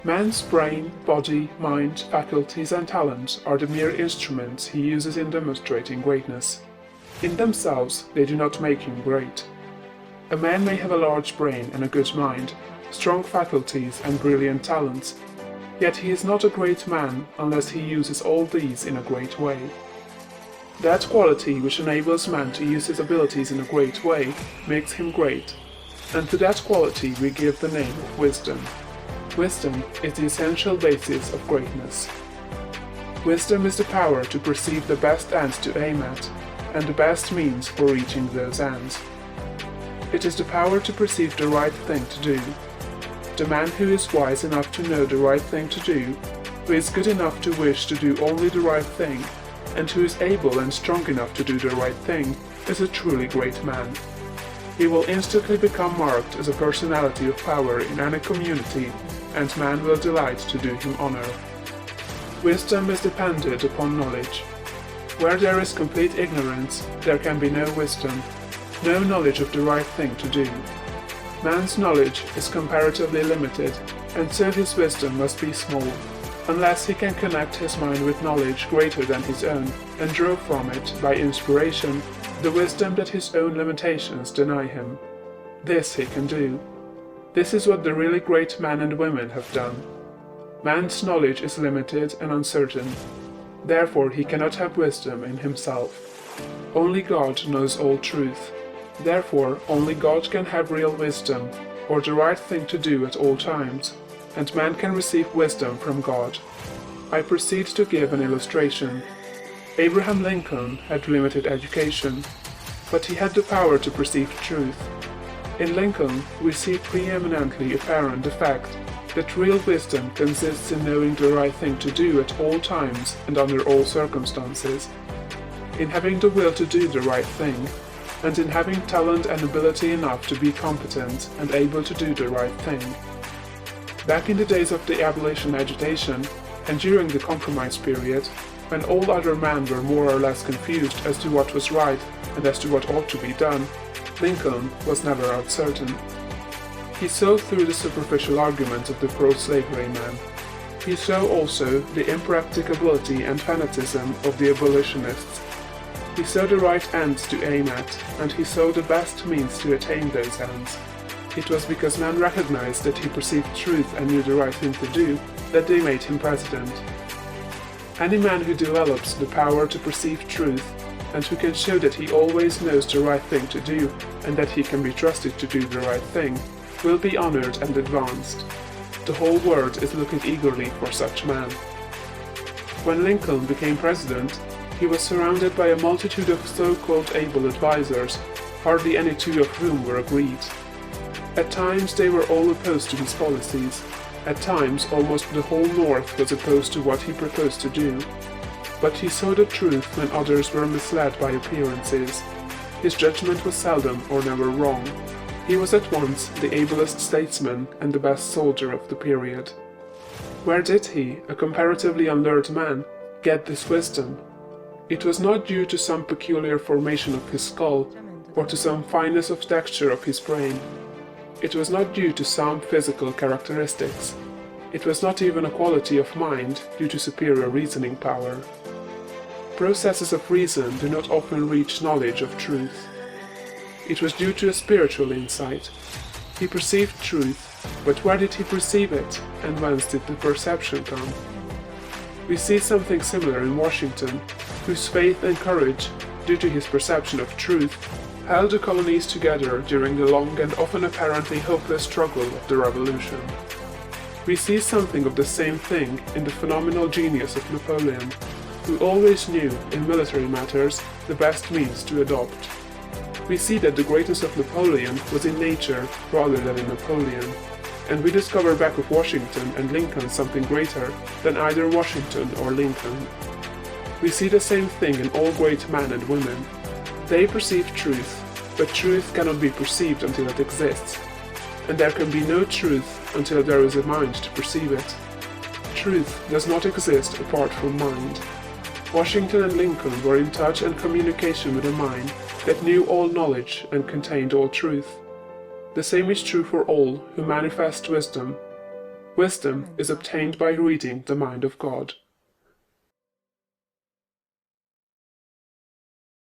Man's brain, body, mind, faculties and talents are the mere instruments he uses in demonstrating greatness. In themselves, they do not make him great. A man may have a large brain and a good mind, strong faculties and brilliant talents, yet he is not a great man unless he uses all these in a great way. That quality which enables man to use his abilities in a great way makes him great, and to that quality we give the name of wisdom. Wisdom is the essential basis of greatness. Wisdom is the power to perceive the best ends to aim at, and the best means for reaching those ends. It is the power to perceive the right thing to do. The man who is wise enough to know the right thing to do, who is good enough to wish to do only the right thing, and who is able and strong enough to do the right thing, is a truly great man. He will instantly become marked as a personality of power in any community, and man will delight to do him honor. Wisdom is dependent upon knowledge. Where there is complete ignorance, there can be no wisdom, no knowledge of the right thing to do. Man's knowledge is comparatively limited, and so his wisdom must be small, unless he can connect his mind with knowledge greater than his own, and draw from it, by inspiration, the wisdom that his own limitations deny him. This he can do. This is what the really great men and women have done. Man's knowledge is limited and uncertain. Therefore he cannot have wisdom in himself. Only God knows all truth. Therefore only God can have real wisdom, or the right thing to do at all times, and man can receive wisdom from God. I proceed to give an illustration. Abraham Lincoln had limited education, but he had the power to perceive truth. In Lincoln, we see preeminently apparent the fact that real wisdom consists in knowing the right thing to do at all times and under all circumstances, in having the will to do the right thing, and in having talent and ability enough to be competent and able to do the right thing. Back in the days of the abolition agitation, and during the compromise period, when all other men were more or less confused as to what was right and as to what ought to be done, Lincoln was never uncertain. He saw through the superficial arguments of the pro-slavery men. He saw also the impracticability and fanaticism of the abolitionists. He saw the right ends to aim at, and he saw the best means to attain those ends. It was because men recognized that he perceived truth and knew the right thing to do that they made him president. Any man who develops the power to perceive truth, and who can show that he always knows the right thing to do, and that he can be trusted to do the right thing, will be honored and advanced. The whole world is looking eagerly for such men. When Lincoln became president, he was surrounded by a multitude of so-called able advisors, hardly any two of whom were agreed. At times they were all opposed to his policies. At times almost the whole North was opposed to what he proposed to do. But he saw the truth when others were misled by appearances. His judgment was seldom or never wrong. He was at once the ablest statesman and the best soldier of the period. Where did he, a comparatively unlearned man, get this wisdom? It was not due to some peculiar formation of his skull, or to some fineness of texture of his brain. It was not due to some physical characteristics. It was not even a quality of mind due to superior reasoning power. Processes of reason do not often reach knowledge of truth. It was due to a spiritual insight. He perceived truth, but where did he perceive it, and whence did the perception come? We see something similar in Washington, whose faith and courage, due to his perception of truth, held the colonies together during the long and often apparently hopeless struggle of the Revolution. We see something of the same thing in the phenomenal genius of Napoleon, who always knew, in military matters, the best means to adopt. We see that the greatness of Napoleon was in nature rather than in Napoleon, and we discover back of Washington and Lincoln something greater than either Washington or Lincoln. We see the same thing in all great men and women. They perceive truth, but truth cannot be perceived until it exists, and there can be no truth until there is a mind to perceive it. Truth does not exist apart from mind. Washington and Lincoln were in touch and communication with a mind that knew all knowledge and contained all truth. The same is true for all who manifest wisdom. Wisdom is obtained by reading the mind of God.